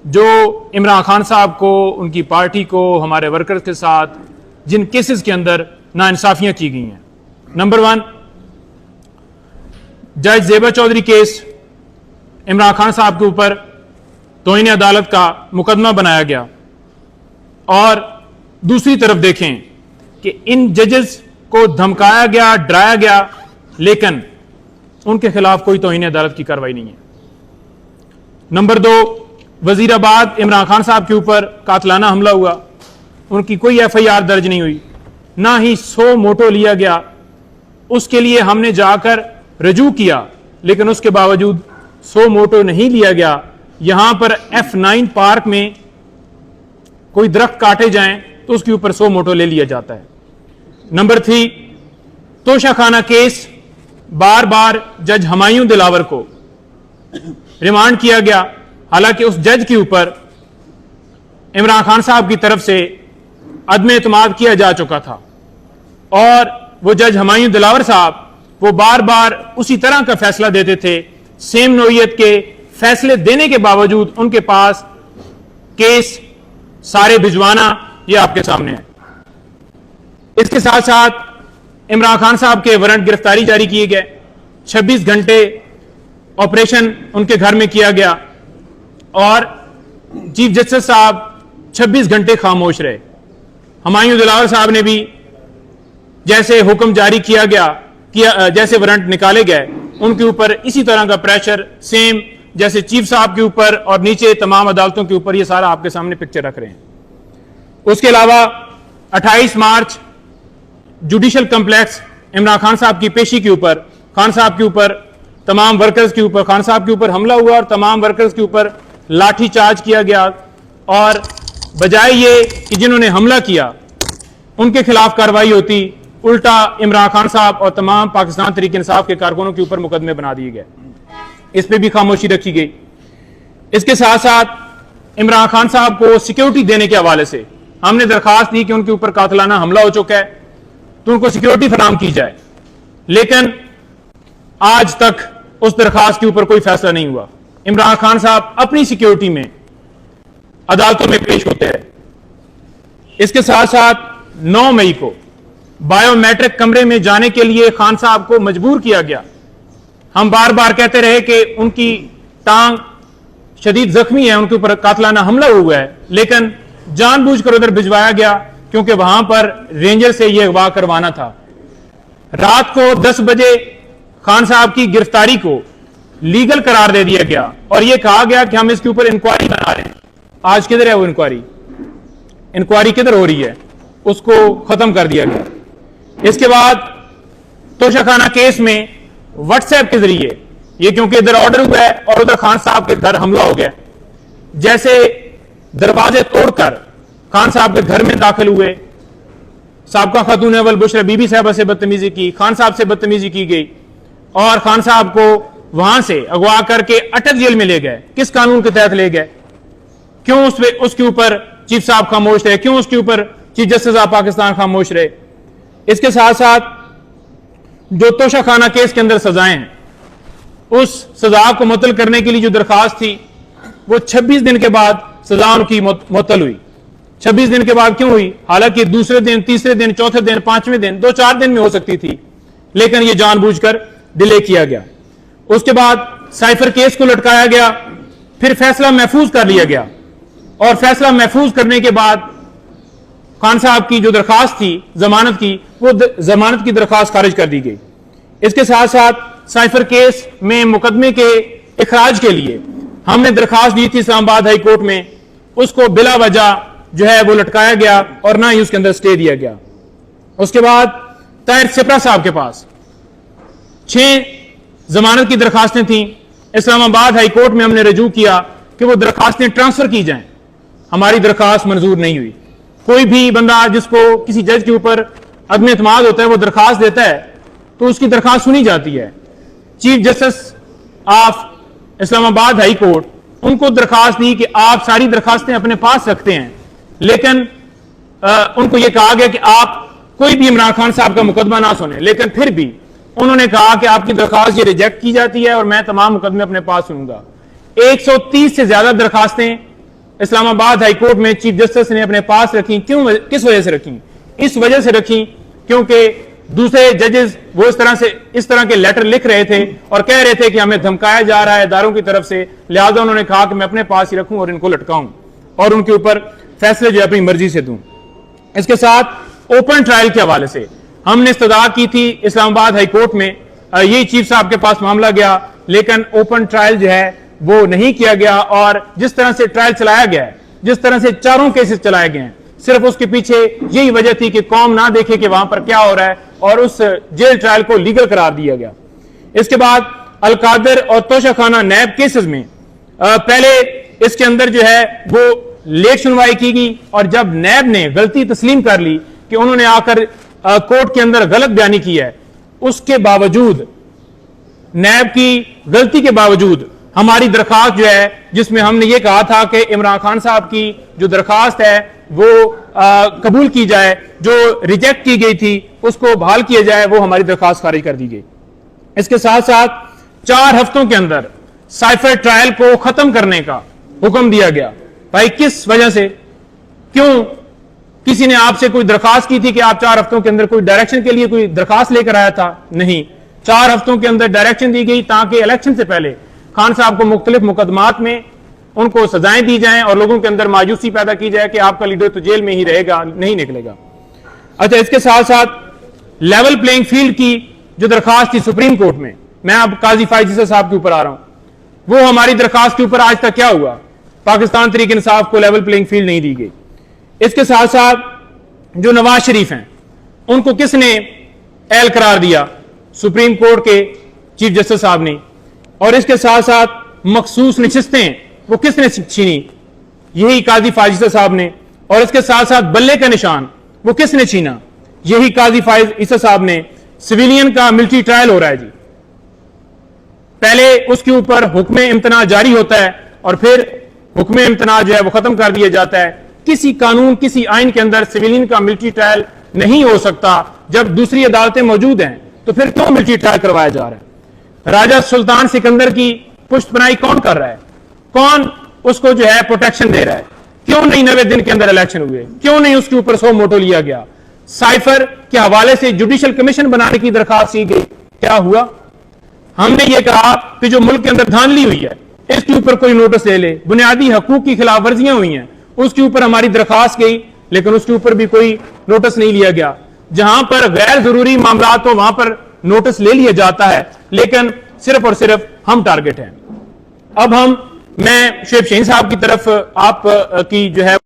जो इमरान खान साहब को, उनकी पार्टी को, हमारे वर्कर्स के साथ जिन केसेस के अंदर नाइंसाफियां की गई हैं। नंबर 1, जज ज़ेबा चौधरी केस, इमरान खान साहब के ऊपर तौहीन अदालत का मुकदमा बनाया गया। और दूसरी तरफ देखें कि इन जजेस को धमकाया गया, डराया गया, लेकिन उनके खिलाफ कोई तौहीन अदालत की कार्रवाई नहीं है। नंबर 2, वजीराबाद इमरान खान साहब के ऊपर कातलाना हमला हुआ, उनकी कोई FIR दर्ज नहीं हुई, ना ही 100 मोटो लिया गया। उसके लिए हमने जाकर रजू किया, लेकिन उसके बावजूद 100 मोटो नहीं लिया गया। यहां पर F9 पार्क में कोई दरख्त काटे जाएं तो उसके ऊपर 100 मोटो ले लिया जाता है। नंबर 3, तोशाखाना केस, बार बार जज हुमायूं दिलावर को रिमांड किया गया, हालांकि उस जज के ऊपर इमरान खान साहब की तरफ से अदम एतमाद किया जा चुका था। और वो जज हुमायूं दिलावर साहब वो बार बार उसी तरह का फैसला देते थे। सेम नौइयत के फैसले देने के बावजूद उनके पास केस सारे भिजवाना, ये आपके सामने है। इसके साथ साथ इमरान खान साहब के वारंट गिरफ्तारी जारी किए गए, 26 घंटे ऑपरेशन उनके घर में किया गया और चीफ जस्टिस साहब 26 घंटे खामोश रहे। हुमायूं दिलावर साहब ने भी जैसे हुक्म जारी किया गया, जैसे वारंट निकाले गए, उनके ऊपर इसी तरह का प्रेशर सेम जैसे चीफ साहब के ऊपर और नीचे तमाम अदालतों के ऊपर, ये सारा आपके सामने पिक्चर रख रहे हैं। उसके अलावा 28 मार्च जुडिशल कम्प्लेक्स इमरान खान साहब की पेशी के ऊपर, खान साहब के ऊपर, तमाम वर्कर्स के ऊपर, खान साहब के ऊपर हमला हुआ और तमाम वर्कर्स के ऊपर लाठी चार्ज किया गया। और बजाय ये कि जिन्होंने हमला किया उनके खिलाफ कार्रवाई होती, उल्टा इमरान खान साहब और तमाम पाकिस्तान तहरीक इंसाफ के कारकुनों के ऊपर मुकदमे बना दिए गए। इस पर भी खामोशी रखी गई। इसके साथ साथ इमरान खान साहब को सिक्योरिटी देने के हवाले से हमने दरखास्त दी कि उनके ऊपर कातलाना हमला हो चुका है तो उनको सिक्योरिटी फराहम की जाए, लेकिन आज तक उस दरखास्त के ऊपर कोई फैसला नहीं हुआ। इमरान खान साहब अपनी सिक्योरिटी में अदालतों में पेश होते हैं। इसके साथ साथ 9 मई को बायोमेट्रिक कमरे में जाने के लिए खान साहब को मजबूर किया गया। हम बार बार कहते रहे कि उनकी टांग शदीद जख्मी है, उनके ऊपर कातलाना हमला हुआ है, लेकिन जानबूझकर उधर भिजवाया गया क्योंकि वहां पर रेंजर से यह अगवा करवाना था। रात को 10 बजे खान साहब की गिरफ्तारी को लीगल करार दे दिया गया और यह कहा गया कि हम इसके ऊपर इंक्वायरी बना रहे हैं। आज किधर है वो इंक्वायरी? इंक्वायरी किधर हो रही है? उसको खत्म कर दिया गया। इसके बाद तोशाखाना केस में व्हाट्सएप के जरिए, ये क्योंकि इधर ऑर्डर हुआ है और उधर खान साहब के घर हमला हो गया, जैसे दरवाजे तोड़कर खान साहब के घर में दाखिल हुए, साबका खातून अव्वल बुशरा बीबी साहबा से बदतमीजी की, खान साहब से बदतमीजी की गई और खान साहब को वहां से अगवा करके अटक जेल में ले गए। किस कानून के तहत ले गए? क्यों उसके ऊपर चीफ साहब खामोश रहे? क्यों उसके ऊपर चीफ जस्टिस ऑफ पाकिस्तान खामोश रहे? इसके साथ साथ जो तोशाखाना केस के अंदर सजाएं हैं, उस सजा को मुअत्तल करने के लिए जो दरखास्त थी वो 26 दिन के बाद सजा उनकी मुअत्तल हुई। 26 दिन के बाद क्यों हुई? हालांकि दूसरे दिन, तीसरे दिन, चौथे दिन, 5वें दिन, 2-4 दिन में हो सकती थी, लेकिन यह जानबूझकर डिले किया गया। उसके बाद साइफर केस को लटकाया गया, फिर फैसला महफूज कर लिया गया और फैसला महफूज करने के बाद खान साहब की जो दरखास्त थी जमानत की, वो जमानत की दरखास्त खारिज कर दी गई। इसके साथ साथ साइफर केस में मुकदमे के इखराज के लिए हमने दरखास्त दी थी इस्लामाबाद हाई कोर्ट में, उसको बिला वजह जो है वो लटकाया गया और ना ही उसके अंदर स्टे दिया गया। उसके बाद ताहिर सिपरा साहब के पास 6 जमानत की दरखास्तें थी। इस्लामाबाद हाई कोर्ट में हमने रजू किया कि वो दरखास्तें ट्रांसफर की जाएं, हमारी दरखास्त मंजूर नहीं हुई। कोई भी बंदा जिसको किसी जज के ऊपर अदम एतमाद होता है वो दरखास्त देता है तो उसकी दरखास्त सुनी जाती है। Chief justice of Islamabad high court उनको दरखास्त दी कि आप सारी दरखास्तें अपने पास रखते हैं, लेकिन उनको यह कहा गया कि आप कोई भी इमरान खान साहब का मुकदमा ना सुने, लेकिन फिर भी उन्होंने कहा कि आपकी दरखास्त ये रिजेक्ट की जाती है और मैं तमाम मुकदमे अपने पास सुनूंगा। 130 से ज्यादा दरखास्तें इस्लामाबाद हाई कोर्ट में चीफ जस्टिस ने अपने पास रखी। क्यों, किस वजह से रखी? इस वजह से रखी क्योंकि दूसरे जजेस वो इस तरह के लेटर लिख रहे थे और कह रहे थे कि हमें धमकाया जा रहा है इदारों की तरफ से, लिहाजा उन्होंने कहा कि मैं अपने पास ही रखूं और इनको लटकाऊं और उनके ऊपर फैसले जो अपनी मर्जी से दूं। इसके साथ ओपन ट्रायल के हवाले से हमने इस्तदा की थी इस्लामाबाद हाई कोर्ट में, यही चीफ साहब के पास मामला गया, लेकिन ओपन ट्रायल जो है वो नहीं किया गया और जिस तरह से ट्रायल चलाया गया है, जिस तरह से चारों केसेस चलाए गए हैं, सिर्फ उसके पीछे यही वजह थी कि कौम ना देखे कि वहां पर क्या हो रहा है और उस जेल ट्रायल को लीगल करार दिया गया। इसके बाद अलकादर और तोशाखाना नैब केसेस में पहले इसके अंदर जो है वो लेट सुनवाई की गई और जब नैब ने गलती तस्लीम कर ली कि उन्होंने आकर कोर्ट के अंदर गलत बयानी की है, उसके बावजूद, नैब की गलती के बावजूद हमारी दरखास्त जो है जिसमें हमने ये कहा था कि इमरान खान साहब की जो दरखास्त है वो कबूल की जाए, जो रिजेक्ट की गई थी उसको बहाल किया जाए, वो हमारी दरखास्त खारिज कर दी गई। इसके साथ साथ 4 हफ्तों के अंदर साइफर ट्रायल को खत्म करने का हुक्म दिया गया। भाई किस वजह से? क्यों? किसी ने आपसे कोई दरखास्त की थी कि आप 4 हफ्तों के अंदर कोई डायरेक्शन के लिए कोई दरखास्त लेकर आया था? नहीं, 4 हफ्तों के अंदर डायरेक्शन दी गई ताकि इलेक्शन से पहले खान साहब को मुख्तलिफ मुकदमात में उनको सजाएं दी जाएं और लोगों के अंदर मायूसी पैदा की जाए कि आपका लीडर तो जेल में ही रहेगा, नहीं निकलेगा। अच्छा, इसके साथ साथ लेवल प्लेइंग फील्ड की जो दरखास्त थी सुप्रीम कोर्ट में, मैं अब काजी फायज साहब के ऊपर आ रहा हूं, वो हमारी दरखास्त के ऊपर आज तक क्या हुआ? पाकिस्तान तहरीक इंसाफ को लेवल प्लेइंग फील्ड नहीं दी गई। इसके साथ साथ जो नवाज शरीफ हैं उनको किसने एहल करार दिया? सुप्रीम कोर्ट के चीफ जस्टिस साहब ने। और इसके साथ साथ मखसूस नशिस्तें वो किसने छीनी? यही काजी फायज साहब ने। और इसके साथ साथ बल्ले का निशान वो किसने छीना? यही काजी फायज ईसा साहब ने। सिविलियन का मिलिट्री ट्रायल हो रहा है जी, पहले उसके ऊपर हुक्म इम्तना जारी होता है और फिर हुक्म इम्तना जो है वो खत्म कर दिया जाता है। किसी कानून, किसी आइन के अंदर सिविलियन का मिलिट्री ट्रायल नहीं हो सकता। जब दूसरी अदालतें मौजूद हैं तो फिर क्यों मिलिट्री ट्रायल करवाया जा रहा है? राजा सुल्तान सिकंदर की पुष्टपनाही कौन कर रहा है? कौन उसको जो है प्रोटेक्शन दे रहा है? क्यों नहीं 90 दिन के अंदर इलेक्शन हुए? क्यों नहीं उसके ऊपर 100 मोटो लिया गया? साइफर के हवाले से जुडिशियल कमीशन बनाने की दरखास्त की गई, क्या हुआ? हमने ये कहा कि जो मुल्क के अंदर धांधली हुई है इसके ऊपर कोई नोटिस ले ले, बुनियादी हकूक की खिलाफ वर्जियां हुई हैं उसके ऊपर हमारी दरखास्त गई, लेकिन उसके ऊपर भी कोई नोटिस नहीं लिया गया। जहां पर गैर जरूरी मामला हो वहां पर नोटिस ले लिया जाता है, लेकिन सिर्फ और सिर्फ हम टारगेट हैं। अब मैं शुएब शाहीन साहब की तरफ आप की जो है